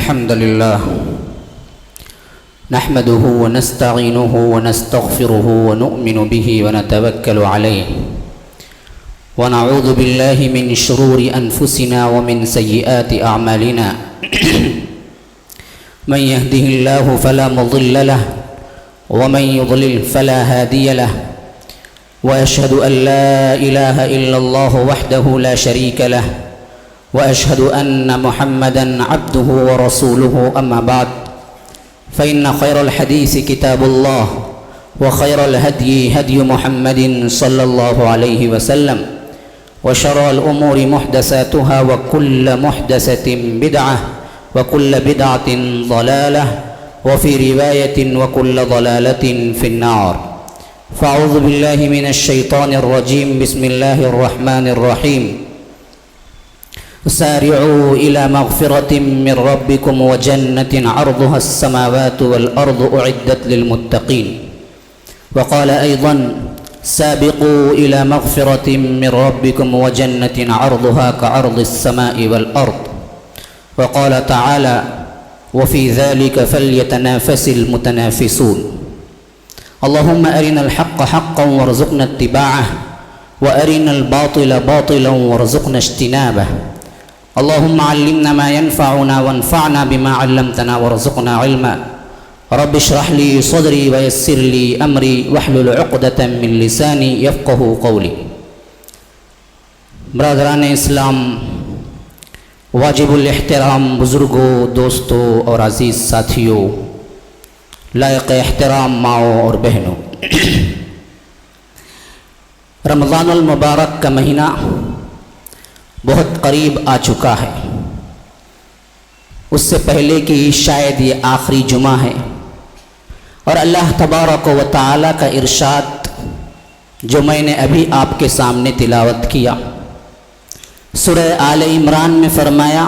الحمد لله نحمده ونستعينه ونستغفره ونؤمن به ونتوكل عليه ونعوذ بالله من شرور أنفسنا ومن سيئات أعمالنا من يهده الله فلا مضل له ومن يضلل فلا هادي له وأشهد أن لا إله إلا الله وحده لا شريك له وأشهد أن محمدًا عبده ورسوله أما بعد فإن خير الحديث كتاب الله وخير الهدي هدي محمد صلى الله عليه وسلم وشر الأمور محدثاتها وكل محدثة بدعة وكل بدعة ضلالة وفي رواية وكل ضلالة في النار فأعوذ بالله من الشيطان الرجيم بسم الله الرحمن الرحيم سارعوا إلى مغفرة من ربكم وجنة عرضها السماوات والأرض أعدت للمتقين وقال أيضا سابقوا إلى مغفرة من ربكم وجنة عرضها كعرض السماء والأرض وقال تعالى وفي ذلك فليتنافس المتنافسون اللهم أرنا الحق حقا وارزقنا اتباعه وأرنا الباطل باطلا وارزقنا اجتنابه اللهم علمنا ما ينفعنا وانفعنا بما علمتنا وارزقنا علما رب اشرح لي صدري ويسر لي أمري واحلل عقدة من لساني يفقه قولي برادران اسلام، واجب الاحترام بزرگوں، دوستوں اور عزیز ساتھیوں، لائق احترام ماؤں اور بہنوں، رمضان المبارک کا مہینہ بہت قریب آ چکا ہے۔ اس سے پہلے کہ شاید یہ آخری جمعہ ہے، اور اللہ تبارک و تعالی کا ارشاد جو میں نے ابھی آپ کے سامنے تلاوت کیا، سورہ آل عمران میں فرمایا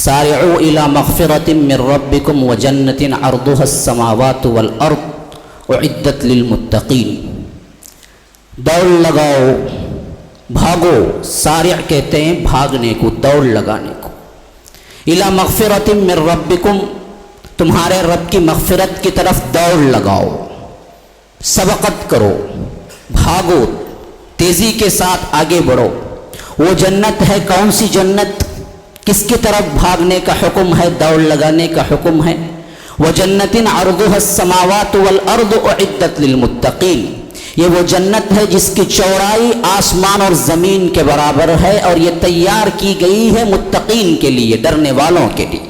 سارعوا الی مغفرۃ من ربکم وجنۃ عرضها السماوات والارض اعدت للمتقین، دوڑ لگاؤ، بھاگو، سارع کہتے ہیں بھاگنے کو، دوڑ لگانے کو، الی مغفرۃ من ربکم، تمہارے رب کی مغفرت کی طرف دوڑ لگاؤ، سبقت کرو، بھاگو، تیزی کے ساتھ آگے بڑھو۔ وہ جنت ہے، کون سی جنت؟ کس کی طرف بھاگنے کا حکم ہے، دوڑ لگانے کا حکم ہے؟ وَجَنَّةٍ عَرْضُهَا السَّمَاوَاتُ وَالْأَرْضُ أُعِدَّتْ لِلْمُتَّقِينَ، یہ وہ جنت ہے جس کی چوڑائی آسمان اور زمین کے برابر ہے، اور یہ تیار کی گئی ہے متقین کے لیے، ڈرنے والوں کے لیے۔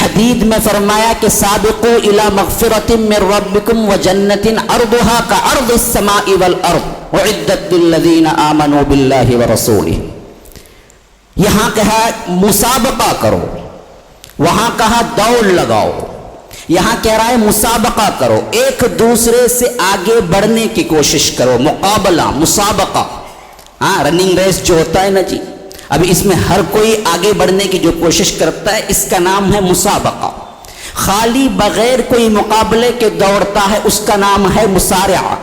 حدیث میں فرمایا کہ سابقوا الی مغفرۃ من ربکم وجنۃ عرضها كعرض السماء والارض اعدت للذین آمنوا باللہ ورسولہ۔ یہاں کہا مسابقہ کرو، وہاں کہا دوڑ لگاؤ، یہاں کہہ رہا ہے مسابقہ کرو، ایک دوسرے سے آگے بڑھنے کی کوشش کرو، مقابلہ، مسابقہ، رننگ ریس جو ہوتا ہے نا جی، اب اس میں ہر کوئی آگے بڑھنے کی جو کوشش کرتا ہے اس کا نام ہے مسابقہ۔ خالی بغیر کوئی مقابلے کے دوڑتا ہے اس کا نام ہے مسارعہ۔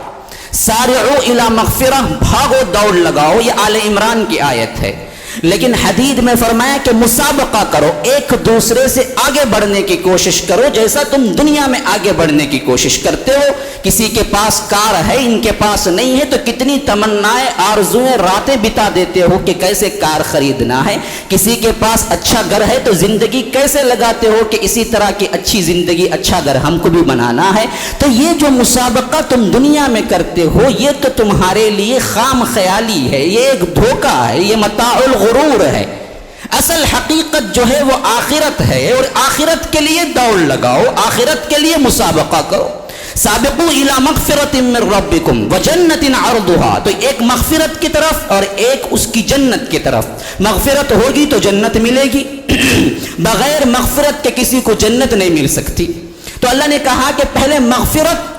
سارعوا الی مغفرہ، بھاگو، دوڑ لگاؤ، یہ آل عمران کی آیت ہے، لیکن حدیث میں فرمایا کہ مسابقہ کرو، ایک دوسرے سے آگے بڑھنے کی کوشش کرو، جیسا تم دنیا میں آگے بڑھنے کی کوشش کرتے ہو۔ کسی کے پاس کار ہے، ان کے پاس نہیں ہے، تو کتنی تمنائیں، آرزویں، راتیں بتا دیتے ہو کہ کیسے کار خریدنا ہے۔ کسی کے پاس اچھا گھر ہے تو زندگی کیسے لگاتے ہو کہ اسی طرح کی اچھی زندگی، اچھا گھر ہم کو بھی بنانا ہے۔ تو یہ جو مسابقہ تم دنیا میں کرتے ہو، یہ تو تمہارے لیے خام خیالی ہے، یہ ایک دھوکہ ہے، یہ متاع الغرور ہے۔ اصل حقیقت جو ہے وہ آخرت ہے، اور آخرت کے لیے دوڑ لگاؤ، آخرت کے لیے مسابقہ کرو۔ سابقوا الی مغفرۃ من ربکم وجنۃ عرضها، تو ایک مغفرت کی طرف اور ایک اس کی جنت کی طرف۔ مغفرت ہوگی تو جنت ملے گی، بغیر مغفرت کے کسی کو جنت نہیں مل سکتی۔ تو اللہ نے کہا کہ پہلے مغفرت،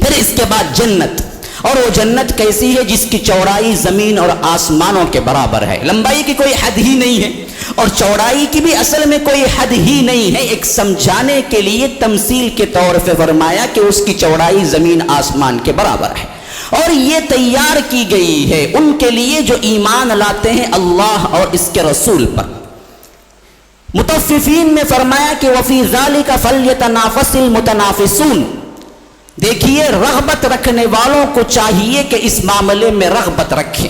پھر اس کے بعد جنت۔ اور وہ جنت کیسی ہے؟ جس کی چوڑائی زمین اور آسمانوں کے برابر ہے، لمبائی کی کوئی حد ہی نہیں ہے، اور چوڑائی کی بھی اصل میں کوئی حد ہی نہیں ہے۔ ایک سمجھانے کے لیے تمثیل کے طور پہ فرمایا کہ اس کی چوڑائی زمین آسمان کے برابر ہے، اور یہ تیار کی گئی ہے ان کے لیے جو ایمان لاتے ہیں اللہ اور اس کے رسول پر۔ मुतफ़्फ़िफ़ीन में फरमाया कि वफ़ी ज़ालिका फ़ल्यतनाफ़सिल मुतनाफ़िसून। देखिए, रग़बत रखने वालों को चाहिए कि इस मामले में रग़बत रखें,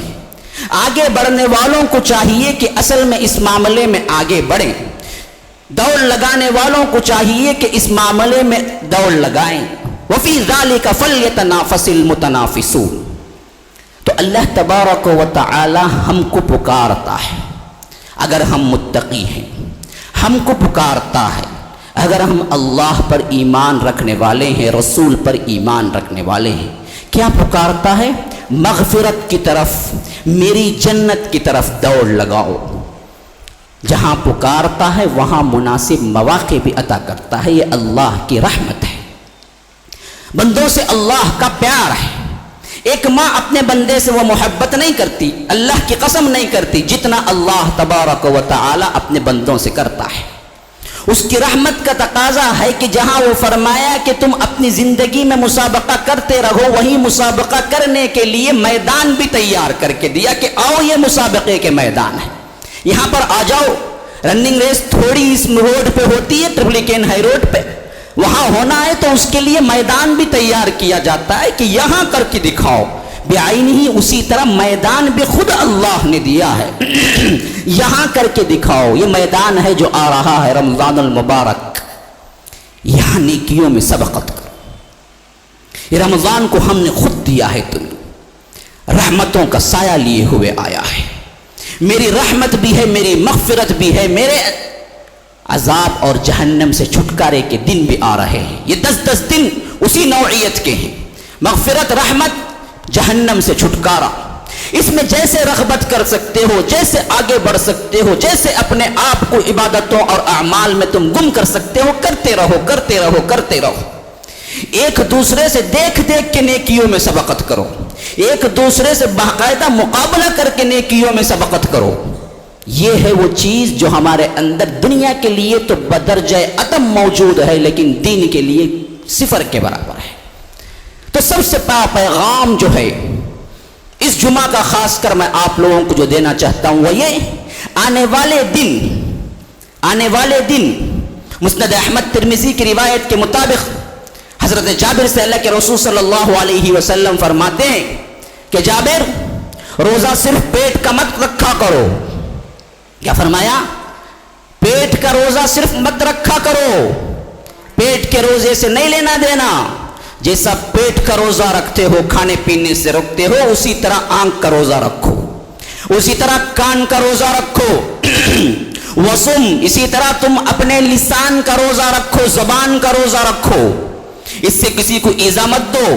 आगे बढ़ने वालों को चाहिए कि असल में इस मामले में आगे बढ़ें, दौड़ लगाने वालों को चाहिए कि इस मामले में दौड़ लगाएं। वफ़ी ज़ालिका फ़ल्यतनाफ़सिल मुतनाफ़िसून। तो अल्लाह तबारक व तआला हमको पुकारता है अगर हम मुत्तकी हैं, हमको पुकारता है अगर हम अल्लाह पर ईमान रखने वाले हैं, रसूल पर ईमान रखने वाले हैं। क्या पुकारता है? मग़फ़िरत की तरफ, मेरी जन्नत की तरफ दौड़ लगाओ। जहाँ पुकारता है वहाँ मुनासिब मौक़े भी अता करता है। ये अल्लाह की रहमत है, बंदों से अल्लाह का प्यार है। एक माँ अपने बंदे से वो मोहब्बत नहीं करती, अल्लाह की कसम नहीं करती, जितना अल्लाह तबारक व तआला अपने बंदों से करता है। उसकी रहमत का तकाजा है कि जहाँ वो फरमाया कि तुम अपनी ज़िंदगी में मुसाबका करते रहो, वही मुसाबका करने के लिए मैदान भी तैयार करके दिया कि आओ ये मुसाबके के मैदान है, यहाँ पर आ जाओ। रनिंग रेस थोड़ी इस रोड पे होती है, ट्रिप्लिकेन हाई रोड पे, वहाँ होना है तो उसके लिए मैदान भी तैयार किया जाता है कि यहाँ करके दिखाओ। बेआईनी ही उसी तरह मैदान भी खुद अल्लाह ने दिया है यहाँ करके दिखाओ। ये मैदान है जो आ रहा है रमज़ानुल मुबारक, यहाँ नेकियों में सबक़त करो। ये रमज़ान को हमने खुद दिया है, तुम्हें रहमतों का साया लिए हुए आया है। मेरी रहमत भी है, मेरी मग़फ़िरत भी है, मेरे अजाब और जहन्नम से छुटकारे के दिन भी आ रहे हैं। ये 10-10 दिन उसी नौइयत के हैं, मग़फ़िरत, रहमत, जहन्नम से छुटकारा। इसमें जैसे रग़बत कर सकते हो, जैसे आगे बढ़ सकते हो, जैसे अपने आप को इबादतों और अमाल में तुम गुम कर सकते हो, करते रहो, करते रहो, करते रहो। एक दूसरे से देख देख के नेकियों में सबक़त करो, एक दूसरे से बाकायदा मुकाबला करके नेकियों में सबक़त करो। ये है वो चीज़ जो हमारे अंदर दुनिया के लिए तो बदरजे अदम मौजूद है, लेकिन दीन के लिए सिफर के बराबर है। तो सबसे बड़ा पैगाम जो है इस जुमा का खासकर मैं आप लोगों को जो देना चाहता हूँ वो ये, आने वाले दिन मुस्नद अहमद तिरमिज़ी की रिवायत के मुताबिक हज़रत जाबिर से अल्लाह के रसूल सल्लल्लाहु अलैहि वसल्लम फरमाते हैं कि जाबिर, रोज़ा सिर्फ पेट का मत रखा करो। क्या फरमाया? पेट का रोज़ा सिर्फ मत रखा करो, पेट के रोज़े से नहीं लेना देना। जैसा पेट का रोज़ा रखते हो, खाने पीने से रोकते हो, उसी तरह आंख का रोज़ा रखो, उसी तरह कान का रोज़ा रखो वसुम, इसी तरह तुम अपने लिसान का रोज़ा रखो, ज़बान का रोज़ा रखो। इससे किसी को ईज़ा मत दो,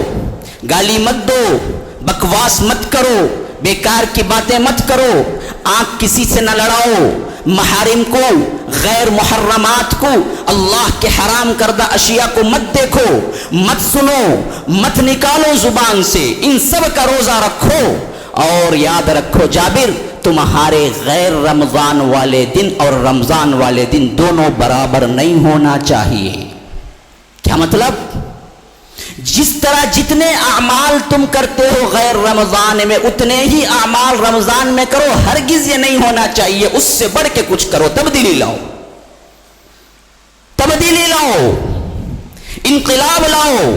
गाली मत दो, बकवास मत करो, बेकार की बातें मत करो, आंख किसी से न लड़ाओ, महारिम को, गैर मुहर्रमात को, अल्लाह के हराम करदा अशिया को मत देखो, मत सुनो, मत निकालो जुबान से। इन सब का रोज़ा रखो और याद रखो जाबिर, तुम्हारे गैर रमज़ान वाले दिन और रमज़ान वाले दिन दोनों बराबर नहीं होना चाहिए। क्या मतलब? जिस तरह जितने अमाल तुम करते हो गैर रमज़ान में, उतने ही अमाल रमज़ान में करो। हरगिज़ ये नहीं होना चाहिए उससे बढ़ के कुछ करो, तब्दीली लाओ, तब्दीली लाओ, इनक़िलाब लाओ।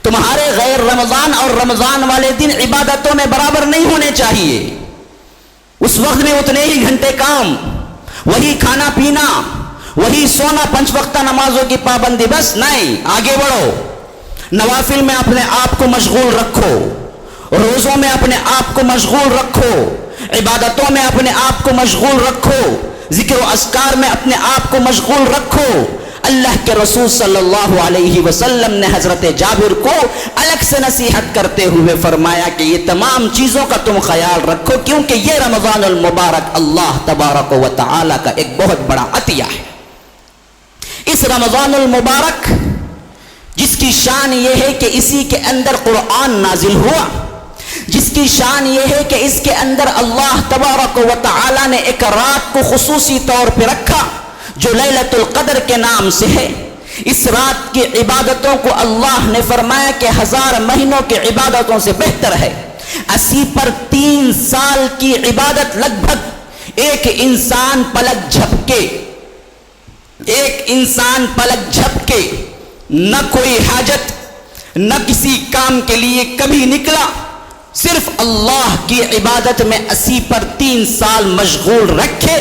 तुम्हारे गैर रमज़ान और रमज़ान वाले दिन इबादतों में बराबर नहीं होने चाहिए। उस वक्त में उतने ही घंटे काम, वही खाना पीना, वही सोना, 5 वक्त नमाजों की पाबंदी, बस नहीं, आगे बढ़ो। नवाफिल में अपने आप को मशगूल रखो, रोज़ों में अपने आप को मशगूल रखो, इबादतों में अपने आप को मशगूल रखो, ज़िक्र व अस्कार में अपने आप को मशगूल रखो। अल्लाह के रसूल सल्लल्लाहु अलैहि वसल्लम ने हज़रत जाबिर को अलग से नसीहत करते हुए फरमाया कि ये तमाम चीज़ों का तुम ख्याल रखो, क्योंकि ये रमज़ानुल मुबारक अल्लाह तबारक व तआला का एक बहुत बड़ा अतिया है। इस रमज़ानुल मुबारक जिसकी शान ये है कि इसी के अंदर कुरान नाजिल हुआ, जिसकी शान ये है कि इसके अंदर अल्लाह तबारक व तआला ने एक रात को खुसूसी तौर पर रखा जो लैलतुल क़द्र के नाम से है। इस रात की इबादतों को अल्लाह ने फरमाया कि 1000 महीनों की इबादतों से बेहतर है। 80 पर 3 साल की इबादत लगभग एक इंसान पलक झपके ایک انسان پلک جھپکے نہ کوئی حاجت نہ کسی کام کے لیے کبھی نکلا، صرف اللہ کی عبادت میں 80 پر 3 سال مشغول رکھے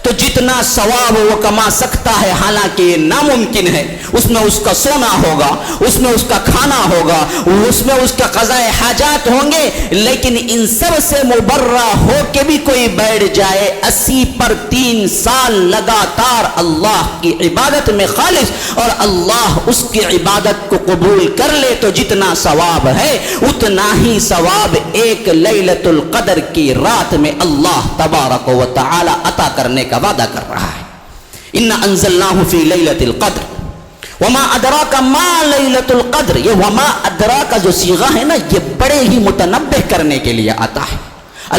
تو جتنا ثواب وہ کما سکتا ہے، حالانکہ یہ ناممکن ہے، اس میں اس کا سونا ہوگا، اس میں اس کا کھانا ہوگا، اس میں اس کا قضاء حاجات ہوں گے، لیکن ان سب سے مبرہ ہو کے بھی کوئی بیٹھ جائے 80 پر 3 سال لگاتار اللہ کی عبادت میں خالص، اور اللہ اس کی عبادت کو قبول کر لے تو جتنا ثواب ہے اتنا ہی ثواب ایک لیلۃ القدر کی رات میں اللہ تبارک و تعالی عطا کرنے کا وعدہ کر رہا ہے۔ اِنَّا أَنزَلْنَاهُ فِي لَيْلَةِ الْقَدْرِ وَمَا أَدْرَاكَ مَا لَيْلَةُ الْقَدْرِ، یہ وما ادراک جو صیغہ ہے نا، یہ بڑے ہی متنبہ کرنے کے لیے آتا ہے۔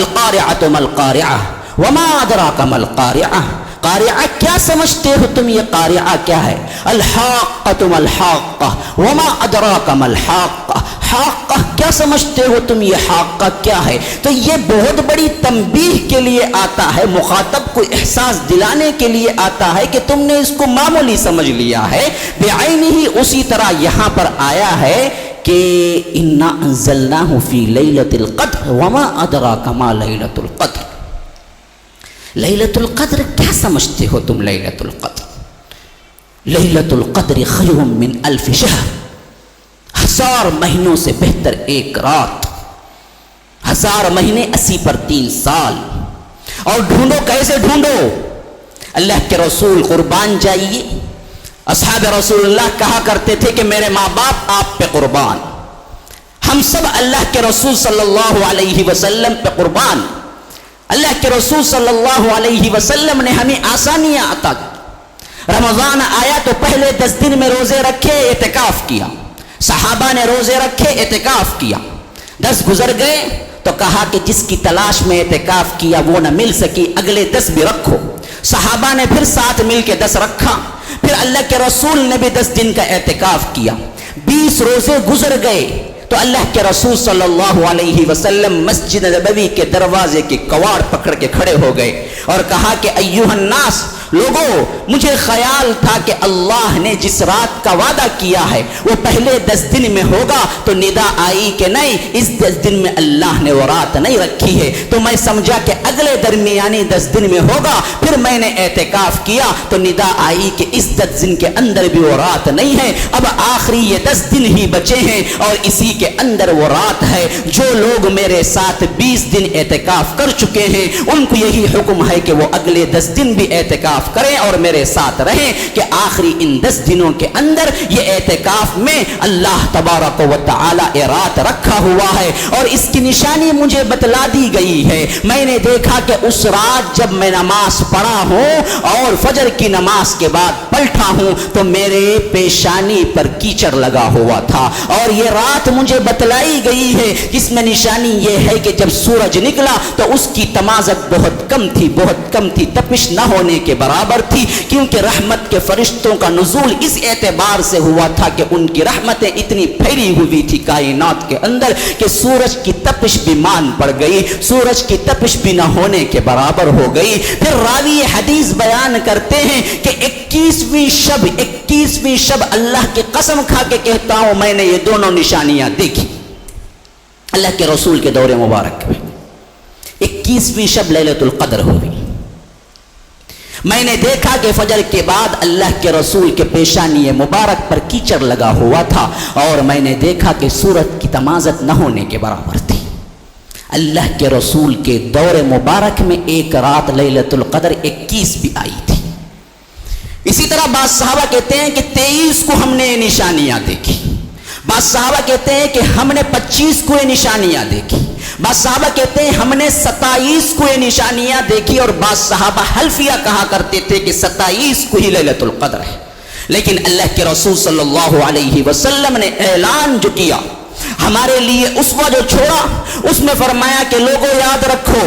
القارعۃ ما القارعۃ وما ادراک ما القارعۃ، قارعہ کیا سمجھتے ہو تم، یہ قارعہ کیا ہے؟ الحاقۃ ما الحاقہ وما ادراک ما الحاقہ، حاقہ کیا سمجھتے ہو تم، یہ حاقہ کیا ہے؟ تو یہ بہت بڑی تنبیہ کے لیے آتا ہے، مخاطب کو احساس دلانے کے لیے آتا ہے کہ تم نے اس کو معمولی سمجھ لیا ہے بعینہ ہی۔ اسی طرح یہاں پر آیا ہے کہ انا انزلناہ فی لیلۃ القدر وما ادراک ما لیلۃ القدر۔ لیلۃ القدر کیا سمجھتے ہو تم؟ لیلۃ القدر، لیلۃ القدر خیر من 1000 شہر، 1000 مہینوں سے بہتر ایک رات، 1000 مہینے 80 پر 3 سال۔ اور ڈھونڈو، کیسے ڈھونڈو؟ اللہ کے رسول قربان جائیے، اصحاب رسول اللہ کہا کرتے تھے کہ میرے ماں باپ آپ پہ قربان، ہم سب اللہ کے رسول صلی اللہ علیہ وسلم پہ قربان۔ اللہ کے رسول صلی اللہ علیہ وسلم نے ہمیں آسانیاں عطا کی۔ رمضان آیا تو پہلے 10 دن میں روزے رکھے، اعتکاف کیا، صحابہ نے روزے رکھے، اعتکاف کیا۔ 10 گزر گئے تو کہا کہ جس کی تلاش میں اعتکاف کیا وہ نہ مل سکی، اگلے 10 بھی رکھو۔ صحابہ نے پھر ساتھ مل کے 10 رکھا، پھر اللہ کے رسول نے بھی 10 دن کا اعتکاف کیا۔ 20 روزے گزر گئے تو اللہ کے رسول صلی اللہ علیہ وسلم مسجد نبوی کے دروازے کے کواڑ پکڑ کے کھڑے ہو گئے اور کہا کہ ایھا الناس، لوگوں، مجھے خیال تھا کہ اللہ نے جس رات کا وعدہ کیا ہے وہ پہلے 10 دن میں ہوگا، تو ندا آئی کہ نہیں، اس 10 دن میں اللہ نے وہ رات نہیں رکھی ہے، تو میں سمجھا کہ اگلے درمیانی 10 دن میں ہوگا، پھر میں نے اعتکاف کیا تو ندا آئی کہ اس 10 دن کے اندر بھی وہ رات نہیں ہے، اب آخری یہ 10 دن ہی بچے ہیں اور اسی کے اندر وہ رات ہے۔ جو لوگ میرے ساتھ 20 دن اعتکاف کر چکے ہیں ان کو یہی حکم ہے کہ وہ اگلے 10 دن بھی اعتکاف کریں اور میرے ساتھ رہیں، کہ آخری ان 10 دنوں کے اندر یہ اعتکاف میں اللہ تبارک و تعالی رات رکھا ہوا ہے، اور اس کی نشانی مجھے بتلا دی گئی ہے۔ میں نے دیکھا کہ اس رات جب میں نماز پڑھا ہوں اور فجر کی نماز کے بعد پلٹا ہوں تو میرے پیشانی پر کیچڑ لگا ہوا تھا، اور یہ رات مجھے بتلائی گئی ہے جس میں نشانی یہ ہے کہ جب سورج نکلا تو اس کی تمازت بہت کم تھی، بہت کم تھی، تپش نہ ہونے کے برابر تھی، کیونکہ رحمت کے فرشتوں کا نزول اس اعتبار سے ہوا تھا کہ ان کی رحمتیں اتنی پھیلی ہوئی تھی کائنات کے اندر کہ سورج کی تپش بھی مان پڑ گئی، سورج کی تپش بھی نہ ہونے کے برابر ہو گئی۔ پھر راوی حدیث بیان کرتے ہیں کہ 21ویں شب اللہ کی قسم کھا کے کہتا ہوں میں نے یہ دونوں نشانیاں دیکھی اللہ کے رسول کے دور مبارک میں۔ 21ویں شب لیلۃ القدر ہوئی، میں نے دیکھا کہ فجر کے بعد اللہ کے رسول کے پیشانی مبارک پر کیچڑ لگا ہوا تھا، اور میں نے دیکھا کہ سورج کی تمازت نہ ہونے کے برابر تھی۔ اللہ کے رسول کے دور مبارک میں ایک رات لیلۃ القدر 21 بھی آئی تھی۔ اسی طرح بعض صحابہ کہتے ہیں کہ 23 کو ہم نے نشانیاں دیکھی، بعض صحابہ کہتے ہیں کہ ہم نے 25 کو یہ نشانیاں دیکھی، بعض صحابہ کہتے ہیں ہم نے 27 کو یہ نشانیاں دیکھی، اور بعض صحابہ حلفیہ کہا کرتے تھے کہ 27 کو ہی لیلۃ القدر ہے۔ لیکن اللہ کے رسول صلی اللہ علیہ وسلم نے اعلان جو کیا، ہمارے لیے اسوہ جو چھوڑا، اس میں فرمایا کہ لوگوں یاد رکھو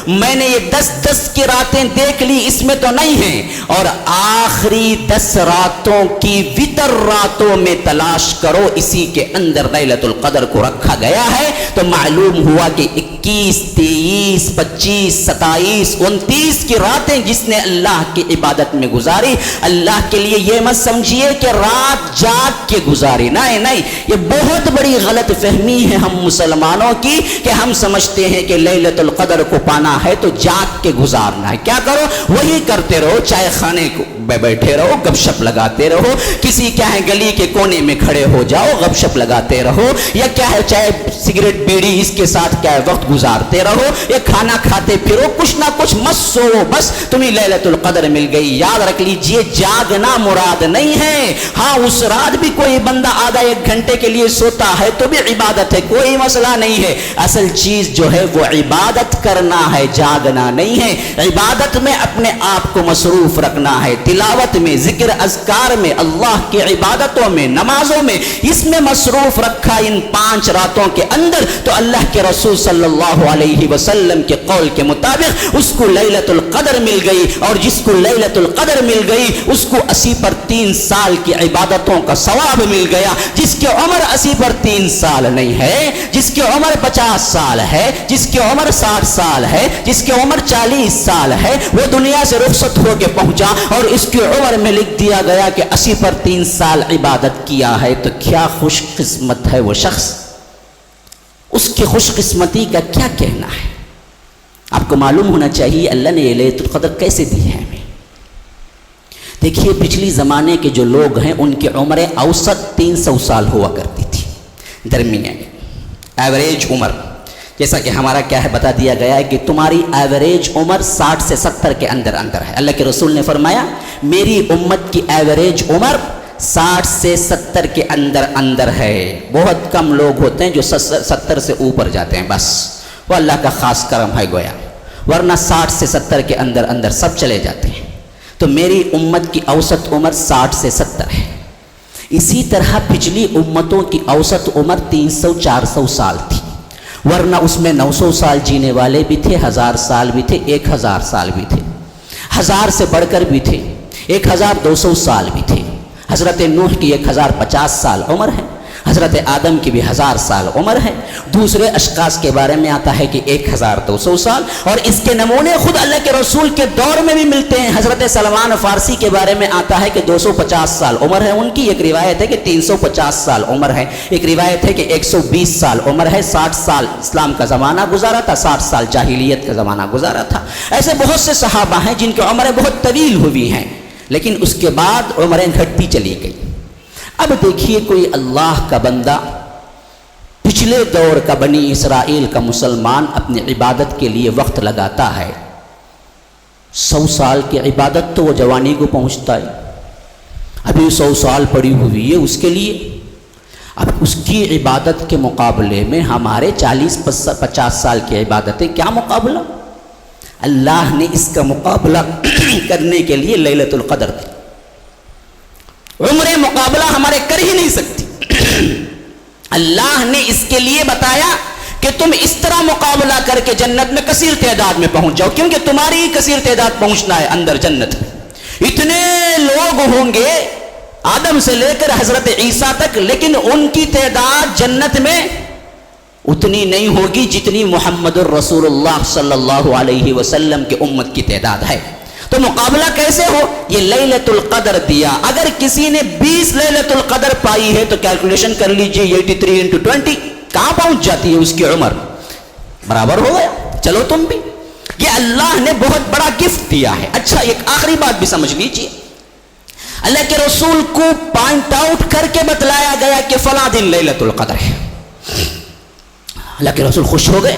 میں نے یہ 10 کی راتیں دیکھ لی، اس میں تو نہیں ہیں، اور آخری 10 راتوں کی وتر راتوں میں تلاش کرو، اسی کے اندر لیلۃ القدر کو رکھا گیا ہے۔ تو معلوم ہوا کہ 21 23 25 27 29 کی راتیں جس نے اللہ کی عبادت میں گزاری، اللہ کے لیے یہ مت سمجھیے کہ رات جاگ کے گزاری، نہیں، یہ بہت بڑی غلط فہمی ہے ہم مسلمانوں کی کہ ہم سمجھتے ہیں کہ لیلۃ القدر کو پانا ہے تو جاگ کے گزارنا ہے۔ کیا کرو؟ وہی کرتے رہو، چائے خانے میں بیٹھے رہو، گپ شپ لگاتے رہو، کسی کیا ہے گلی کے کونے میں کھڑے ہو جاؤ، گپ شپ لگاتے رہو، یا کیا ہے چائے سگریٹ بیڑی اس کے ساتھ کیا ہے وقت گزارتے رہو، یا کھانا کھاتے پھرو، کچھ نہ کچھ مت سو، بس تمہیں لیلۃ القدر مل گئی۔ یاد رکھ لیجئے جاگنا مراد نہیں ہے، ہاں اس رات بھی کوئی بندہ آدھا 1 گھنٹے کے لیے سوتا ہے تو بھی عبادت ہے، کوئی مسئلہ نہیں ہے۔ اصل چیز جو ہے وہ عبادت کرنا ہے، جاگنا نہیں ہے۔ عبادت میں اپنے آپ کو مصروف رکھنا ہے، تلاوت میں، ذکر اذکار میں، اللہ کی عبادتوں میں، نمازوں میں، اس میں مصروف رکھا ان 5 راتوں کے اندر تو اللہ کے رسول صلی اللہ علیہ وسلم کے قول کے مطابق اس کو لیلۃ القدر مل گئی، اور جس کو لیلۃ القدر مل گئی اس کو 80 پر 3 سال کی عبادتوں کا ثواب مل گیا۔ جس کی عمر 80 پر 3 سال نہیں ہے، جس کی عمر 50 سال ہے، جس کی عمر 60 سال ہے، جس کی عمر 40 سال ہے، وہ دنیا سے رخصت ہو کے پہنچا اور اس کی عمر میں لکھ دیا گیا کہ 80 پر 3 سال عبادت کیا ہے، تو کیا خوش قسمت ہے وہ شخص، اس کی خوش قسمتی کا کیا کہنا ہے۔ آپ کو معلوم ہونا چاہیے اللہ نے یہ لیلۃ القدر کیسے دی ہے ہمیں۔ دیکھیے پچھلی زمانے کے جو لوگ ہیں ان کی عمریں اوسط 300 سال ہوا کرتی تھی، درمیانی ایوریج عمر، جیسا کہ ہمارا کیا ہے بتا دیا گیا ہے کہ تمہاری ایوریج عمر 60 سے 70 کے اندر ہے۔ اللہ کے رسول نے فرمایا میری امت کی ایوریج عمر 60 سے 70 کے اندر ہے۔ بہت کم لوگ ہوتے ہیں جو 70 سے اوپر جاتے ہیں، بس وہ اللہ کا خاص کرم ہے گویا، ورنہ 60 سے 70 کے اندر سب چلے جاتے ہیں۔ تو میری امت کی اوسط عمر 60 سے 70 ہے۔ اسی طرح پچھلی امتوں کی اوسط عمر 300-400 سال تھی، ورنہ اس میں 900 سال جینے والے بھی تھے، 1000 سال بھی تھے، 1000 سال بھی تھے، 1000 سے بڑھ کر بھی تھے، 1200 سال بھی تھے۔ حضرت نوح کی 1050 سال عمر ہے، حضرت آدم کی بھی 1000 سال عمر ہے۔ دوسرے اشخاص کے بارے میں آتا ہے کہ 1200 سال، اور اس کے نمونے خود اللہ کے رسول کے دور میں بھی ملتے ہیں۔ حضرت سلمان فارسی کے بارے میں آتا ہے کہ 250 سال عمر ہے ان کی، ایک روایت ہے کہ 350 سال عمر ہے، ایک روایت ہے کہ 120 سال عمر ہے۔ 60 سال اسلام کا زمانہ گزارا تھا، 60 سال جاہلیت کا زمانہ گزارا تھا۔ ایسے بہت سے صحابہ ہیں جن کی عمریں بہت طویل ہوئی ہیں، لیکن اس کے بعد عمریں گھٹتی چلی گئی۔ اب دیکھیے کوئی اللہ کا بندہ، پچھلے دور کا بنی اسرائیل کا مسلمان اپنی عبادت کے لیے وقت لگاتا ہے، 100 سال کی عبادت تو وہ جوانی کو پہنچتا ہے، ابھی 100 سال پڑی ہوئی ہے اس کے لیے۔ اب اس کی عبادت کے مقابلے میں ہمارے 40-50 سال کی عبادتیں کیا مقابلہ۔ اللہ نے اس کا مقابلہ کرنے کے لیے لیلۃ القدر دی۔ عمریں مقابلہ ہمارے کر ہی نہیں سکتی۔ اللہ نے اس کے لیے بتایا کہ تم اس طرح مقابلہ کر کے جنت میں کثیر تعداد میں پہنچ جاؤ، کیونکہ تمہاری ہی کثیر تعداد پہنچنا ہے اندر جنت میں۔ اتنے لوگ ہوں گے آدم سے لے کر حضرت عیسیٰ تک، لیکن ان کی تعداد جنت میں اتنی نہیں ہوگی جتنی محمد الرسول اللہ صلی اللہ علیہ وسلم کی امت کی تعداد ہے۔ تو مقابلہ کیسے ہو؟ یہ لیلۃ القدر دیا۔ اگر کسی نے 20 لیلۃ القدر پائی ہے تو کیلکولیشن کر لیجئے 83 into 20 کہاں پہنچ جاتی ہے اس کی عمر، برابر ہو گیا۔ چلو تم بھی، یہ اللہ نے بہت بڑا گفٹ دیا ہے۔ اچھا ایک آخری بات بھی سمجھ لیجئے، اللہ کے رسول کو پوائنٹ آؤٹ کر کے بتلایا گیا کہ فلاں دن لیلۃ القدر ہے۔ اللہ کے رسول خوش ہو گئے،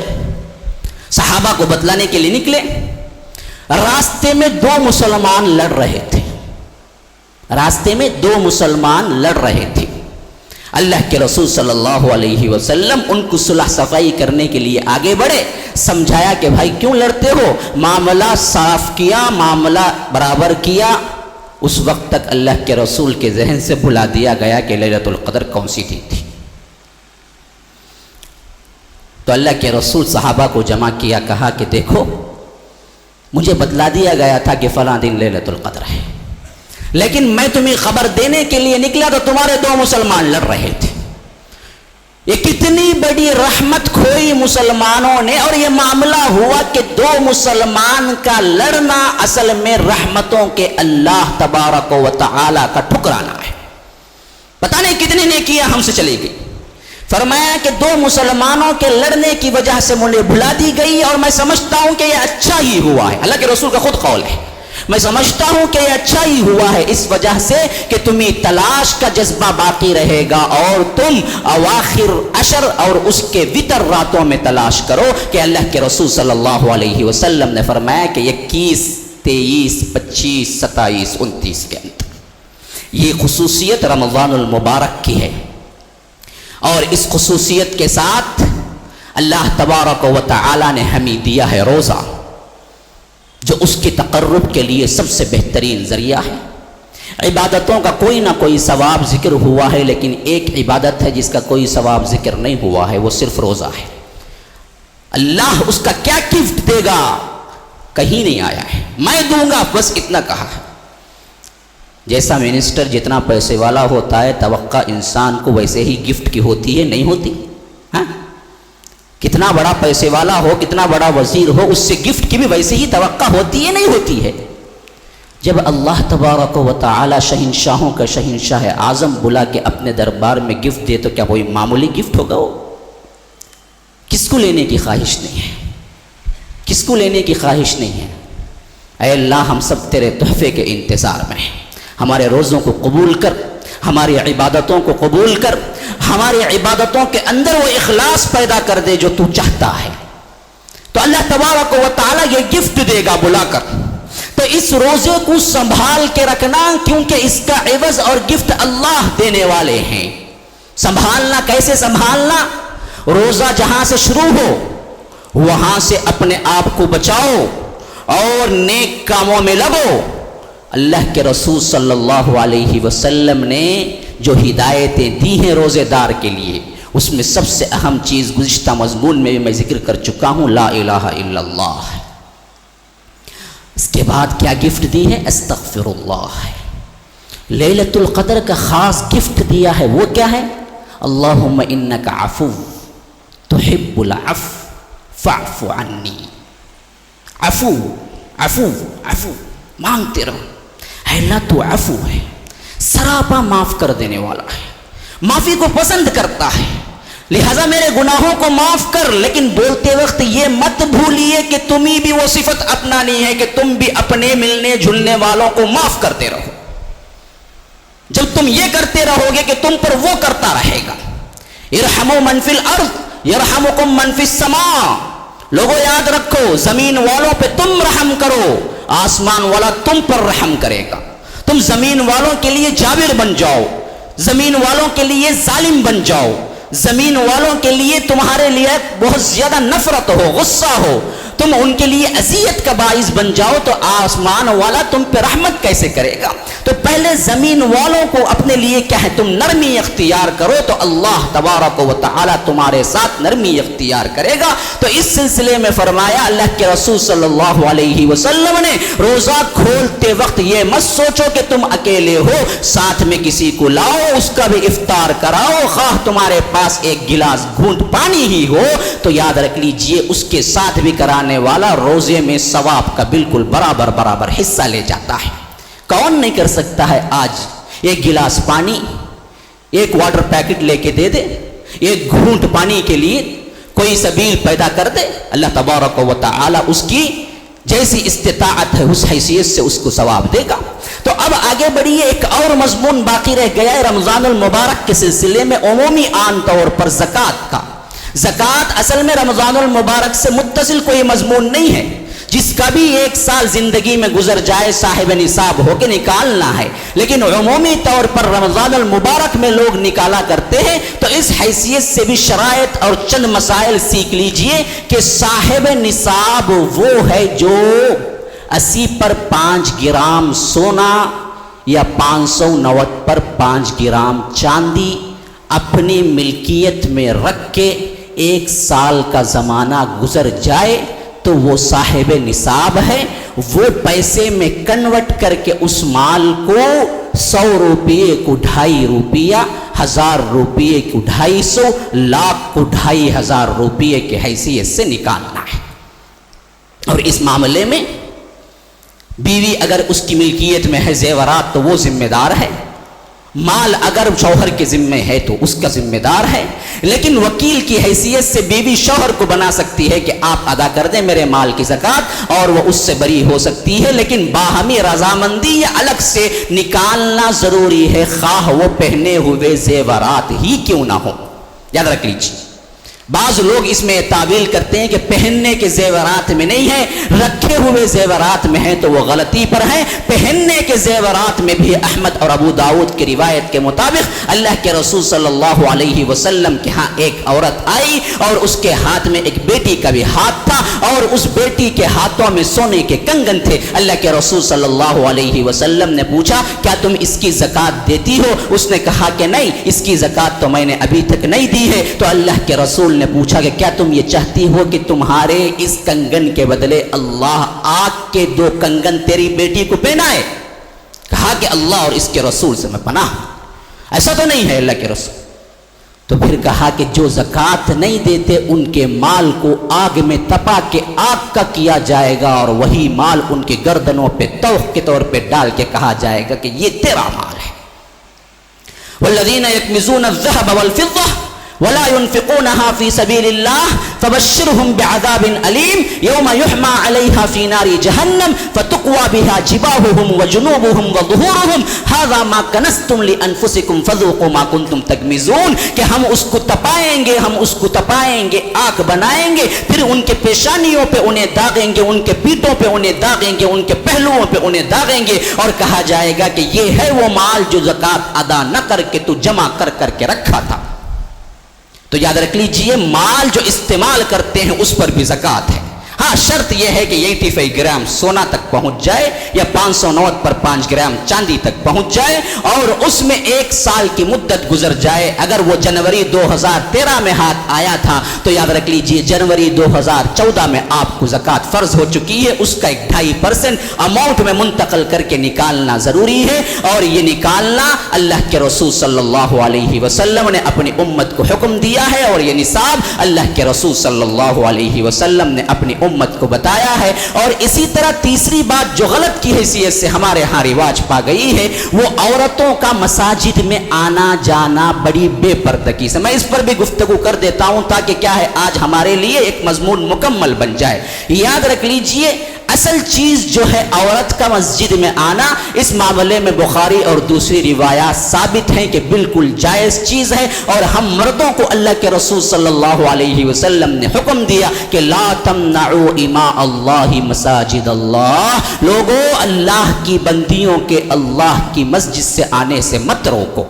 صحابہ کو بتلانے کے لیے نکلے۔ راستے میں 2 مسلمان لڑ رہے تھے، راستے میں 2 مسلمان لڑ رہے تھے۔ اللہ کے رسول صلی اللہ علیہ وسلم ان کو صلح صفائی کرنے کے لیے آگے بڑھے، سمجھایا کہ بھائی کیوں لڑتے ہو، معاملہ صاف کیا، معاملہ برابر کیا۔ اس وقت تک اللہ کے رسول کے ذہن سے بھلا دیا گیا کہ لیلۃ القدر کون سی دن تھی۔ تو اللہ کے رسول صحابہ کو جمع کیا، کہا کہ دیکھو مجھے بتلا دیا گیا تھا کہ فلاں دن لیلۃ القدر ہے، لیکن میں تمہیں خبر دینے کے لیے نکلا تو تمہارے 2 مسلمان لڑ رہے تھے۔ یہ کتنی بڑی बड़ी रहमत खोई मुसलमानों ने, और ये मामला हुआ कि दो मुसलमान का लड़ना असल में रहमतों के अल्लाह तबारक व तआला का ठुकराना है। पता नहीं कितनी नेकियां हमसे चली गई। फरमाया कि दो मुसलमानों के लड़ने की वजह से मुझे भुला दी गई, और मैं समझता हूं कि यह अच्छा ही हुआ है। अल्लाह के रसूल का खुद कौल है, मैं समझता हूं कि यह अच्छा ही हुआ है इस वजह से कि तुम्हें तलाश का जज्बा बाकी रहेगा, और तुम अवाखिर अशर और उसके वितर रातों में तलाश करो। कि अल्लाह के रसूल सल्लल्लाहु अलैहि वसल्लम ने फरमाया कि 21, 23, 25, 27, 29 के अंदर ये खुसूसियत रमज़ानुल मुबारक की है, और इस खुसूसियत के साथ अल्लाह तबारक व तआला ने हमें दिया है रोज़ा, जो उसके तक़र्रुब के लिए सबसे बेहतरीन ज़रिया है। इबादतों का कोई ना कोई सवाब ज़िक्र हुआ है, लेकिन एक इबादत है जिसका कोई सवाब ज़िक्र नहीं हुआ है, वो सिर्फ रोज़ा है। अल्लाह उसका क्या गिफ्ट देगा कहीं नहीं आया है। मैं दूंगा बस इतना कहा है। जैसा मिनिस्टर जितना पैसे वाला होता है, तवक्का इंसान को वैसे ही गिफ्ट की होती है, नहीं होती? हाँ, कितना बड़ा पैसे वाला हो, कितना बड़ा वजीर हो, उससे गिफ्ट की भी वैसे ही तवक्का होती है, नहीं होती है? जब अल्लाह तबारक व तआला शहंशाहों का शहंशाह आज़म बुला के अपने दरबार में गिफ्ट दे, तो क्या कोई मामूली गिफ्ट होगा? वो किसको लेने की ख्वाहिश नहीं है, किसको लेने की ख्वाहिश नहीं है। ऐ अल्लाह, हम सब तेरे तोहफे के इंतज़ार में हैं। हमारे रोज़ों को कबूल कर, हमारी इबादतों को कबूल कर, हमारी इबादतों के अंदर वो इखलास पैदा कर दे जो तू चाहता है। तो अल्लाह तबारक व तआला ये गिफ्ट देगा बुलाकर, तो इस रोज़े को संभाल के रखना, क्योंकि इसका एवज और गिफ्ट अल्लाह देने वाले हैं। संभालना, कैसे संभालना? रोज़ा जहां से शुरू हो वहां से अपने आप को बचाओ और नेक कामों में लगो। अल्लाह के रसूल सल्लल्लाहु अलैहि वसल्लम ने जो हिदायतें दी हैं रोज़ेदार के लिए, उसमें सबसे अहम चीज़ गुज़िश्ता मज़मून में भी मैं जिक्र कर चुका हूँ, ला इलाहा इल्लल्लाह। इसके बाद क्या गिफ्ट दी है? अस्तग़फिरुल्लाह। लैलतुल क़द्र का ख़ास गिफ्ट दिया है, वो क्या है? अल्लाहुम्मा इन्नका अफ़ू तुहिब्बुल अफ़्व फ़अफ़ु अन्नी। अफ़ू अफ़ू अफ़ू मांगते रहो। अल्लाह तो अफ़ू है, सरापा माफ़ कर देने वाला है, माफ़ी को पसंद करता है, लिहाजा मेरे गुनाहों को माफ़ कर। लेकिन बोलते वक्त ये मत भूलिए कि तुम्हें भी वो सिफत अपनानी है कि तुम भी अपने मिलने जुलने वालों को माफ़ करते रहो। जब तुम ये करते रहोगे कि तुम पर वो करता रहेगा। इरहमु मन फिल अर्ज़ यरहमुकुम मन फिस समा। लोगों याद रखो, जमीन वालों पे तुम रहम करो, आसमान वाला तुम पर रहम करेगा। तुम जमीन वालों के लिए जाबिर बन जाओ, जमीन वालों के लिए जालिम बन जाओ, जमीन वालों के लिए तुम्हारे लिए बहुत ज्यादा नफरत हो, गुस्सा हो, तुम उनके लिए अज़ियत का बाइस बन जाओ, तो आसमान वाला तुम पे रहमत कैसे करेगा? तो पहले जमीन वालों को अपने लिए क्या है, तुम नरमी इख्तियार करो, तो अल्लाह तबारक व तआला तुम्हारे साथ नरमी इख्तियार करेगा। तो इस सिलसिले में फरमाया अल्लाह के रसूल सल्लल्लाहु अलैहि वसल्लम ने, रोज़ा खोलते वक्त ये मत सोचो कि तुम अकेले हो, साथ में किसी को लाओ, उसका भी इफ्तार कराओ। खाह तुम्हारे पास एक गिलास घूंट पानी ही हो तो याद रख लीजिए उसके साथ भी कराने वाला रोजे में सवाब का बिल्कुल बराबर बराबर हिस्सा ले जाता है। कौन नहीं कर सकता है? आज एक गिलास पानी, एक वाटर पैकेट लेके दे दे, एक घूंट पानी के लिए कोई सबील पैदा कर दे, अल्लाह तबारक व तआला उसकी जैसी इस्तिताअत है उस हैसियत से उसको सवाब देगा। तो अब आगे बढ़िए, एक और मजमून बाकी रह गया है रमज़ानुल मुबारक के सिलसिले में, उमूमी आम तौर पर ज़कात का। ज़कात असल में रमज़ानुल मुबारक से मुत्तसिल कोई मजमून नहीं है, जिसका भी एक साल जिंदगी में गुजर जाए साहिब निसाब होके निकालना है, लेकिन उमूमी तौर पर रमज़ानुल मुबारक में लोग निकाला करते हैं। तो इस हैसियत से भी शरायत और चंद मसाइल सीख लीजिए कि साहिब निसाब वो है जो 80 पर 5 ग्राम सोना या 590 पर 5 ग्राम चांदी अपनी मिल्कियत में रख के एक साल का ज़माना गुजर जाए तो वो साहिब निसाब है। वो पैसे में कन्वर्ट करके उस माल को 100 रुपये को 2.5 रुपया 1000 रुपये को 250, लाख को 2500 रुपये की हैसियत से निकालना है। और इस मामले में बीवी अगर उसकी मिल्कियत में है जेवरात तो वो जिम्मेदार है, माल अगर शौहर के जिम्मे है तो उसका जिम्मेदार है। लेकिन वकील की हैसियत से बीवी शौहर को बना सकती है कि आप अदा कर दें मेरे माल की ज़कात, और वो उससे बरी हो सकती है। लेकिन बाहमी रजामंदी या अलग से निकालना जरूरी है, खाह वो पहने हुए जेवरात ही क्यों ना हो। याद रख लीजिए, बाज लोग इसमें तावील करते हैं कि पहनने के जेवरात में नहीं है, रखे हुए जेवरात में है, तो वो गलती पर है। पहनने के जेवरात में भी अहमद और अबू दाऊद की रिवायत के मुताबिक अल्लाह के रसूल सल्लल्लाहु अलैहि वसल्लम के यहाँ एक औरत आई और उसके हाथ में एक बेटी का भी हाथ था, और उस बेटी के हाथों में सोने के कंगन थे। अल्लाह के रसूल सल्लल्लाहु अलैहि वसल्लम ने पूछा, क्या तुम इसकी ज़कात देती हो? उसने कहा कि नहीं, इसकी ज़कात तो मैंने अभी तक नहीं दी है। तो अल्लाह के रसूल ने पूछा कि क्या तुम ये चाहती हो कि तुम्हारे इस कंगन के बदले अल्लाह आग के 2 कंगन तेरी बेटी को पहनाए? कहा कि अल्लाह और इसके रसूल से मैं पनाह, ऐसा तो नहीं है अल्लाह के रसूल। तो फिर कहा कि जो ज़कात नहीं देते उनके माल को आग में तपा के आग का किया जाएगा, और वही माल उनके गर्दनों पे तौख के तौर पे डाल के कहा जाएगा कि ये तेरा माल है। वल्लज़ीना यक्निज़ून अज़्ज़हब वल-फ़िद्दा वला युनफ़िक़ूनहा फ़ी सबीलिल्लाह फ़बश्शिरहुम बिअज़ाबिन अलीम यौमा युहमा अलैहा फ़ी नारि जहन्नम फ़तुक़वा बिहा जिबाहुहुम व जुनूबुहुम व ज़ुहूरुहुम हाज़ा मा कनज़्तुम लिअन्फ़ुसिकुम फ़ज़ूक़ू मा कुन्तुम तकमिज़ून। कि हम उसको तपाएंगे, हम उसको तपाएंगे, आग बनाएंगे, फिर उनके पेशानियों पे उन्हें दागेंगे, उनके पीठों पे उन्हें दागेंगे, उनके पहलुओं पे उन्हें दागेंगे, और कहा जाएगा कि ये है वो माल जो ज़कात अदा न करके तू जमा कर करके रखा था। तो याद रख लीजिए, माल जो इस्तेमाल करते हैं उस पर भी ज़कात है। हाँ, शर्त यह है कि 85 ग्राम सोना तक पहुंच जाए या 500 नोट पर 5 ग्राम चांदी तक पहुंच जाए, और उसमें 1 साल की मुद्दत गुजर जाए। अगर वो जनवरी 2013 में हाथ आया था तो याद रख लीजिए जनवरी 2014 में आपको ज़कात फ़र्ज हो चुकी है। उसका 2.5% अमाउंट में मुंतकिल करके निकालना ज़रूरी है, और ये निकालना अल्लाह के रसूल सल्लल्लाहु अलैहि वसल्लम ने अपनी उम्मत को हुक्म दिया है, और ये निसाब अल्लाह के रसूल सल्लल्लाहु अलैहि वसल्लम ने अपनी उम्मत को बताया है। और इसी तरह तीसरी बात जो गलत की हैसियत से हमारे यहाँ रिवाज पा गई है, वो औरतों का मसाजिद में आना जाना बड़ी बेपर्दगी से। मैं इस पर भी गुफ्तगू कर देता हूँ ताकि क्या है, आज हमारे लिए एक मजमून मुकम्मल बन जाए। याद रख लीजिए, असल चीज जो है औरत का मस्जिद में आना, इस मामले में बुखारी और दूसरी रिवायात साबित हैं कि बिल्कुल जायज़ चीज़ है। और हम मर्दों को अल्लाह के रसूल सल्लल्लाहु अलैहि वसल्लम ने हुक्म दिया कि ला तमनउ इमा अल्लाह मसाजिद अल्लाह, लोगों अल्लाह की बंदियों के अल्लाह की मस्जिद से आने से मत रोको।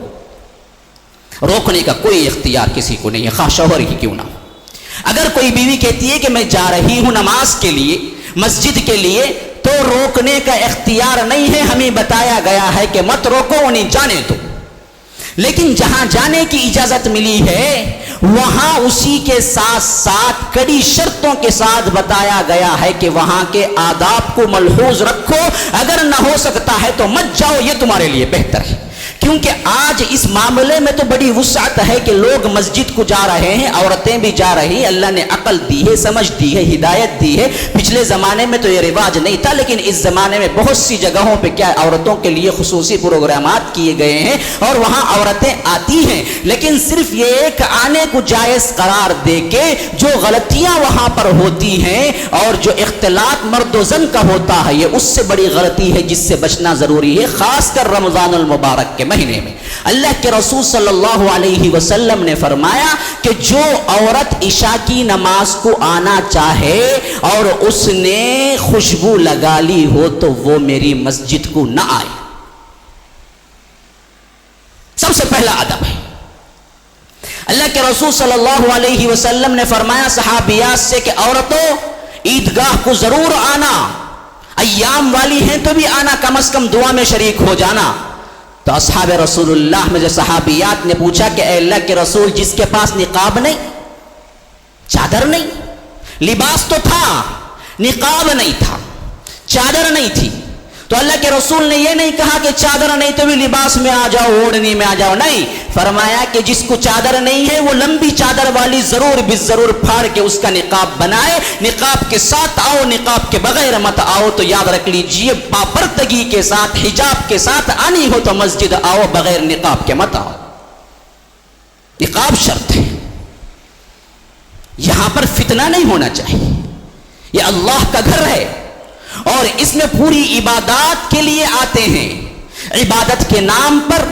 रोकने का कोई इख्तियार किसी को नहीं है, खा शौहर ही क्यों ना हो। अगर कोई बीवी कहती है कि मैं जा रही हूं नमाज के लिए, मस्जिद के लिए, तो रोकने का इख्तियार नहीं है। हमें बताया गया है कि मत रोको, उन्हें जाने दो। लेकिन जहां जाने की इजाजत मिली है वहां उसी के साथ साथ कड़ी शर्तों के साथ बताया गया है कि वहां के आदाब को मलहूज रखो। अगर ना हो सकता है तो मत जाओ, ये तुम्हारे लिए बेहतर है। क्योंकि आज इस मामले में तो बड़ी वुसअत है कि लोग मस्जिद को जा रहे हैं, औरतें भी जा रही हैं। अल्लाह ने अकल दी है, समझ दी है, हिदायत दी है। पिछले ज़माने में तो ये रिवाज नहीं था, लेकिन इस ज़माने में बहुत सी जगहों पे क्या औरतों के लिए खुसूसी प्रोग्रामात किए गए हैं और वहाँ औरतें आती हैं। लेकिन सिर्फ ये एक आने को जायज़ करार दे के जो गलतियाँ वहाँ पर होती हैं और जो इख्तिलात मर्द व ज़न का होता है, ये उससे बड़ी गलती है जिससे बचना ज़रूरी है। ख़ासकर रमज़ानुल मुबारक के महीने में अल्लाह के रसूल सल्लल्लाहु अलैहि वसल्लम ने फरमाया कि जो औरत इशा की नमाज को आना चाहे और उसने खुशबू लगा ली हो तो वो मेरी मस्जिद को न आए। सबसे पहला अदब है। अल्लाह के रसूल सल्लल्लाहु अलैहि वसल्लम ने फरमाया सहाबियात से कि औरतों ईदगाह को जरूर आना, अय्याम वाली हैं तो भी आना, कम से कम दुआ में शरीक हो जाना। तो असहाब रसूलुल्लाह में जो सहाबियात ने पूछा कि अल्लाह के रसूल जिसके पास निकाब नहीं, चादर नहीं, लिबास तो था, निकाब नहीं था, चादर नहीं थी, تو اللہ کے رسول نے یہ نہیں کہا کہ چادر نہیں تو بھی لباس میں آ جاؤ، اوڑھنی میں آ جاؤ، نہیں، فرمایا کہ جس کو چادر نہیں ہے وہ لمبی چادر والی ضرور بالضرور پھاڑ کے اس کا نقاب بنائے، نقاب کے ساتھ آؤ، نقاب کے بغیر مت آؤ۔ تو یاد رکھ لیجئے پاپردگی کے ساتھ، حجاب کے ساتھ آنی ہو تو مسجد آؤ، بغیر نقاب کے مت آؤ، نقاب شرط ہے۔ یہاں پر فتنہ نہیں ہونا چاہیے، یہ اللہ کا گھر ہے اور اس میں پوری عبادات کے لیے آتے ہیں۔ عبادت کے نام پر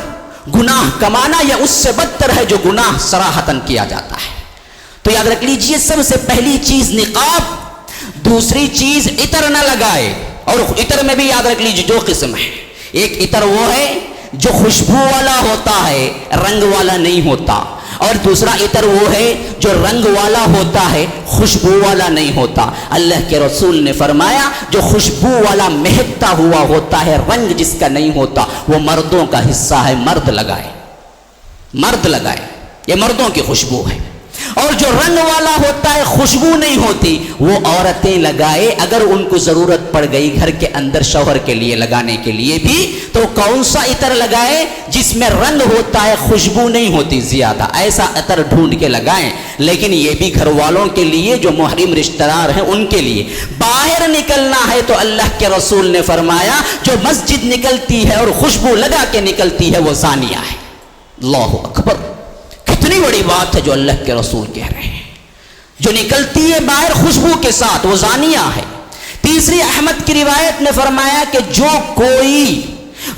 گناہ کمانا یا اس سے بدتر ہے جو گناہ صراحتاً کیا جاتا ہے۔ تو یاد رکھ لیجئے سب سے پہلی چیز نقاب، دوسری چیز عطر نہ لگائے، اور عطر میں بھی یاد رکھ لیجئے دو قسم ہے، ایک عطر وہ ہے جو خوشبو والا ہوتا ہے، رنگ والا نہیں ہوتا، اور دوسرا عطر وہ ہے جو رنگ والا ہوتا ہے، خوشبو والا نہیں ہوتا۔ اللہ کے رسول نے فرمایا جو خوشبو والا مہکتا ہوا ہوتا ہے، رنگ جس کا نہیں ہوتا، وہ مردوں کا حصہ ہے، مرد لگائے، مرد لگائے، یہ مردوں کی خوشبو ہے۔ اور جو رنگ والا ہوتا ہے، خوشبو نہیں ہوتی، وہ عورتیں لگائے، اگر ان کو ضرورت پڑ گئی گھر کے اندر شوہر کے لیے لگانے کے لیے بھی، تو کون سا عطر لگائے جس میں رنگ ہوتا ہے، خوشبو نہیں ہوتی زیادہ، ایسا عطر ڈھونڈ کے لگائیں۔ لیکن یہ بھی گھر والوں کے لیے جو محرم رشتہ دار ہیں ان کے لیے۔ باہر نکلنا ہے تو اللہ کے رسول نے فرمایا جو مسجد نکلتی ہے اور خوشبو لگا کے نکلتی ہے وہ زانیہ ہے۔ اللہ اکبر، کتنی بڑی بات ہے جو اللہ کے رسول کہہ رہے ہیں، جو نکلتی ہے باہر خوشبو کے ساتھ وہ زانیہ ہے۔ تیسری احمد کی روایت نے فرمایا کہ جو کوئی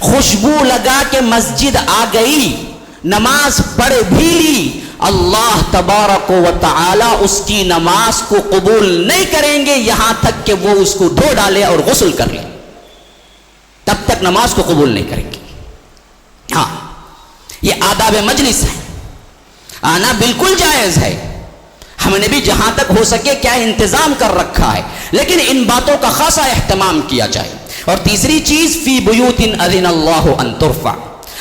خوشبو لگا کے مسجد آ گئی، نماز پڑھ بھی لی، اللہ تبارک و تعالی اس کی نماز کو قبول نہیں کریں گے یہاں تک کہ وہ اس کو دھو ڈالے اور غسل کر لے، تب تک نماز کو قبول نہیں کریں گے۔ ہاں، یہ آداب مجلس ہے، آنا بالکل جائز ہے، ہم نے بھی جہاں تک ہو سکے کیا انتظام کر رکھا ہے، لیکن ان باتوں کا خاصا اہتمام کیا جائے۔ اور تیسری چیز فی بیوت اذن اللہ ان ترفع،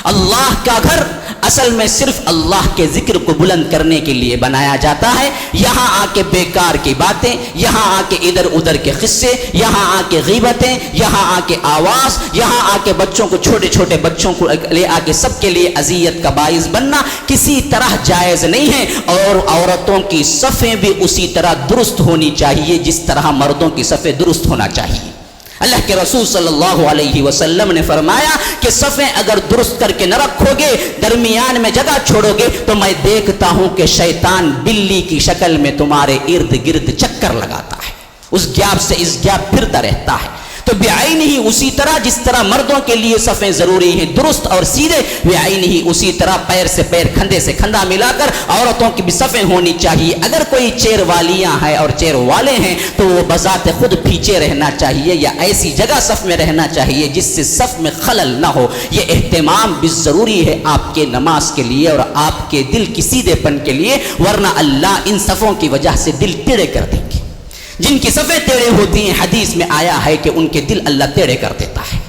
اللہ کا گھر اصل میں صرف اللہ کے ذکر کو بلند کرنے کے لیے بنایا جاتا ہے۔ یہاں آ کے بیکار کی باتیں، یہاں آ کے ادھر ادھر کے قصے، یہاں آ کے غیبتیں، یہاں آ کے آواز، یہاں آ کے بچوں کو، چھوٹے چھوٹے بچوں کو لے آ کے سب کے لیے اذیت کا باعث بننا کسی طرح جائز نہیں ہے۔ اور عورتوں کی صفیں بھی اسی طرح درست ہونی چاہیے جس طرح مردوں کی صفیں درست ہونا چاہیے۔ اللہ کے رسول صلی اللہ علیہ وسلم نے فرمایا کہ صفیں اگر درست کر کے نہ رکھو گے، درمیان میں جگہ چھوڑو گے، تو میں دیکھتا ہوں کہ شیطان بلی کی شکل میں تمہارے ارد گرد چکر لگاتا ہے، اس گیپ سے اس گیپ پھرتا رہتا ہے۔ تو بعین ہی اسی طرح جس طرح مردوں کے لیے صفیں ضروری ہیں درست اور سیدھے، بعین ہی اسی طرح پیر سے پیر، کھندے سے کھندا ملا کر عورتوں کی بھی صفیں ہونی چاہیے۔ اگر کوئی چیر والیاں ہیں اور چیر والے ہیں تو وہ بذات خود پیچھے رہنا چاہیے یا ایسی جگہ صف میں رہنا چاہیے جس سے صف میں خلل نہ ہو۔ یہ اہتمام بھی ضروری ہے آپ کے نماز کے لیے اور آپ کے دل کی سیدھے پن کے لیے، ورنہ اللہ ان صفوں کی وجہ سے دل ٹیڑھے کر دیں گے۔ جن کی صفیں ٹیڑھے ہوتی ہیں حدیث میں آیا ہے کہ ان کے دل اللہ ٹیڑھے کر دیتا ہے۔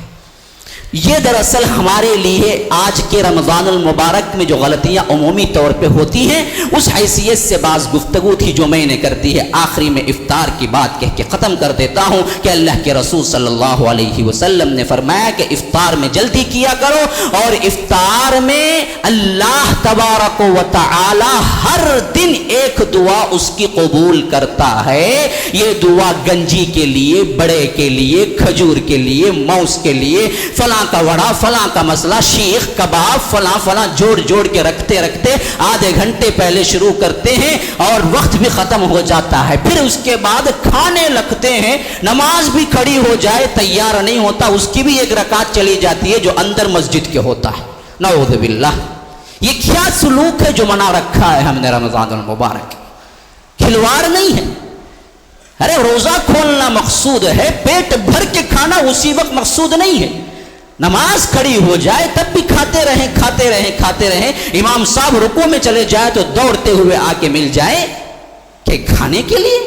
یہ دراصل ہمارے لیے آج کے رمضان المبارک میں جو غلطیاں عمومی طور پہ ہوتی ہیں اس حیثیت سے بعض گفتگو تھی جو میں نے کر دی ہے۔ آخری میں افطار کی بات کہہ کے ختم کر دیتا ہوں کہ اللہ کے رسول صلی اللہ علیہ وسلم نے فرمایا کہ افطار میں جلدی کیا کرو، اور افطار میں اللہ تبارک و تعالی ہر دن ایک دعا اس کی قبول کرتا ہے۔ یہ دعا گنجی کے لیے، بڑے کے لیے، کھجور کے لیے، موز کے لیے، فلاں کا وڑا، فلاں کا مسئلہ، شیخ کباب، فلاں فلاں جوڑ جوڑ کے رکھتے رکھتے آدھے گھنٹے پہلے شروع کرتے ہیں اور وقت بھی ختم ہو جاتا ہے، پھر اس کے بعد کھانے لگتے ہیں، نماز بھی کھڑی ہو جائے تیار نہیں ہوتا، اس کی بھی ایک رکعت چلی جاتی ہے جو اندر مسجد کے ہوتا ہے۔ نعوذ باللہ، یہ کیا سلوک ہے جو منا رکھا ہے ہم نے رمضان المبارک؟ کھلواڑ نہیں ہے۔ ارے روزہ کھولنا مقصود ہے، پیٹ بھر کے کھانا اسی وقت مقصود نہیں ہے۔ نماز کھڑی ہو جائے تب بھی کھاتے رہیں کھاتے رہیں کھاتے رہیں، امام صاحب رکوع میں چلے جائے تو دوڑتے ہوئے آ کے مل جائے کہ کھانے کے لیے۔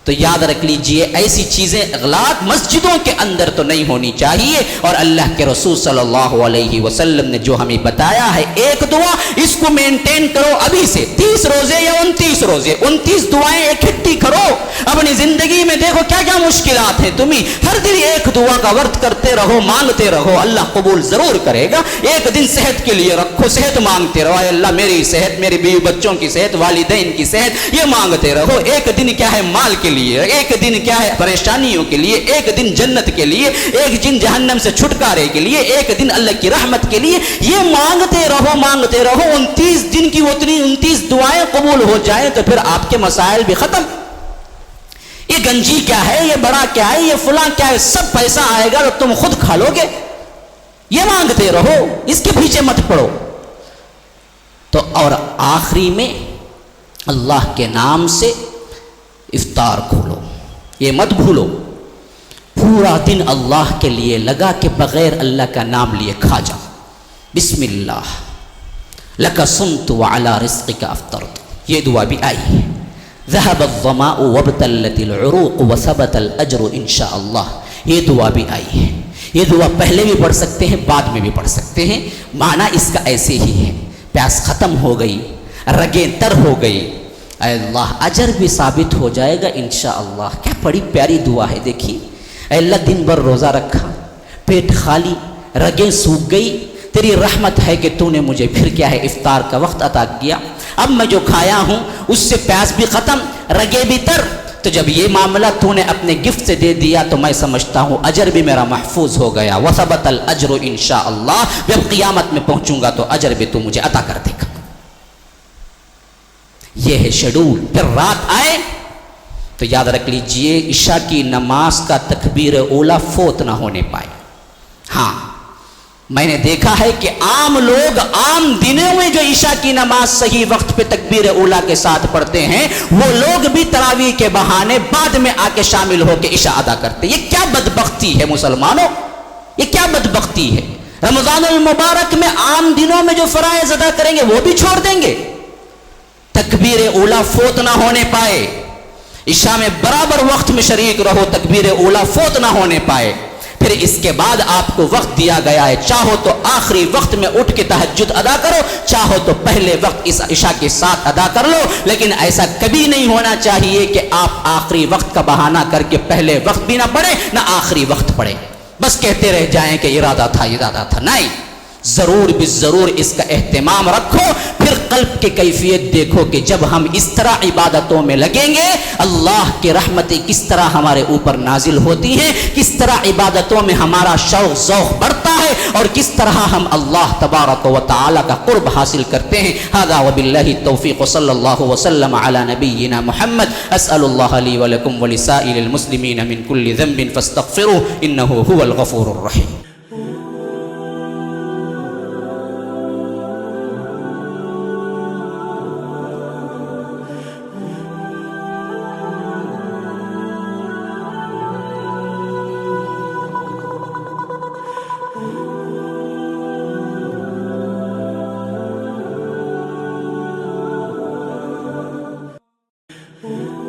تو یاد رکھ لیجئے ایسی چیزیں اغلاق مسجدوں کے اندر تو نہیں ہونی چاہیے، اور اللہ کے رسول صلی اللہ علیہ وسلم نے جو ہمیں بتایا ہے ایک دعا، اس کو مینٹین کرو ابھی سے، 30 روزے یا 29 روزے، 29 دعائیں اکٹھی کرو۔ اب अपनी जिंदगी में देखो क्या क्या मुश्किलात है, तुम ही हर दिन एक दुआ का वर्त करते रहो, मांगते रहो, अल्लाह कबूल जरूर करेगा। एक दिन सेहत के लिए रखो, सेहत मांगते रहो, अल्लाह मेरी सेहत, मेरी बीवी बच्चों की सेहत, वालिदैन की सेहत, ये मांगते रहो। एक दिन क्या है माल के लिए, एक दिन क्या है परेशानियों के लिए, एक दिन जन्नत के लिए, एक दिन जहन्नम से छुटकारे के लिए, एक दिन अल्लाह की रहमत के लिए, ये मांगते रहो, मांगते रहो। 29 दिन की उतनी 29 दुआएं कबूल हो जाए तो फिर आपके मसाइल भी खत्म। ये गंजी क्या है, ये बड़ा क्या है, ये फुला क्या है, सब पैसा आएगा तो तुम खुद खा लोगे। ये मांगते रहो, इसके पीछे मत पड़ो। तो और आखिरी में अल्लाह के नाम से इफ्तार खोलो, ये मत भूलो। पूरा दिन अल्लाह के लिए लगा के बगैर अल्लाह का नाम लिए खा जाओ। बिस्मिल्लाह लका सुमतु व अला रिज़्क़िका अफ़्तरतु, ये दुआ भी आई है। ज़हब अज़्ज़माउ वब्तल्लतिल उरूक़ व सबतल अज्रु इंशाअल्लाह, ये दुआ भी आई है। ये दुआ पहले भी पढ़ सकते हैं, बाद में भी पढ़ सकते हैं। माना इसका ऐसे ही है, प्यास ख़त्म हो गई, रगें तर हो गई, अल्लाह अजर भी साबित हो जाएगा इंशाअल्लाह। क्या बड़ी प्यारी दुआ है। देखिए अल्लाह दिन भर रोज़ा रखा, पेट खाली, रगें सूख गई, तेरी रहमत है कि तूने मुझे फिर क्या है इफ्तार का वक्त अता किया। अब मैं जो खाया हूँ उससे प्यास भी ख़त्म, रगे भी तर। तो जब ये मामला तूने अपने गिफ्ट से दे दिया तो मैं समझता हूँ अजर भी मेरा महफूज हो गया। वसबतल अजर इंशाअल्लाह, जब क़ियामत में पहुँचूंगा तो अजर भी तू मुझे अता कर देगा। ये है शेड्यूल। फिर रात आए तो याद रख लीजिए इशा की नमाज का तकबीर ओला फोत ना होने पाए। हाँ, मैंने देखा है कि आम लोग आम दिनों में जो इशा की नमाज सही वक्त पे तकबीर ओला के साथ पढ़ते हैं, वो लोग भी तरावीह के बहाने बाद में आके शामिल होकर इशा अदा करते। ये क्या बदबख्ती है मुसलमानों, ये क्या बदबख्ती है। रमजानुल मुबारक में आम दिनों में जो फराइज अदा करेंगे वो भी छोड़ देंगे। तकबीर ओला फोत ना होने पाए, इशा में बराबर वक्त में शरीक रहो, तकबीर ओला फोत ना होने पाए। फिर इसके बाद आपको वक्त दिया गया है, चाहो तो आखिरी वक्त में उठ के तहज्जुद अदा करो, चाहो तो पहले वक्त इस इशा के साथ अदा कर लो। लेकिन ऐसा कभी नहीं होना चाहिए कि आप आखिरी वक्त का बहाना करके पहले वक्त भी ना पढ़े ना आखिरी वक्त पढ़े, बस कहते रह जाएं कि इरादा था। नहीं, जरूर भी जरूर इसका एहतमाम रखो। फिर कल्ब की कैफियत देखो कि जब हम इस तरह इबादतों में लगेंगे, अल्लाह की रहमतें किस तरह हमारे ऊपर नाजिल होती हैं, किस तरह इबादतों में हमारा शौक ज़ौक़ बढ़ता है और किस तरह हम अल्लाह तबारक व तआला का कुर्ब हासिल करते हैं। हादा व बिल्लाहि तौफीक़, सल्लल्लाहु वसल्लम अला नबिय्यिना मुहम्मद। अस्अलुल्लाह ली व लकुम व लिसाइरिल मुस्लिमीन मिन कुल्लि ज़ंबिन फस्तग़फिरूहु इन्नहु हुवल गफ़ूरुर रहीम। Oh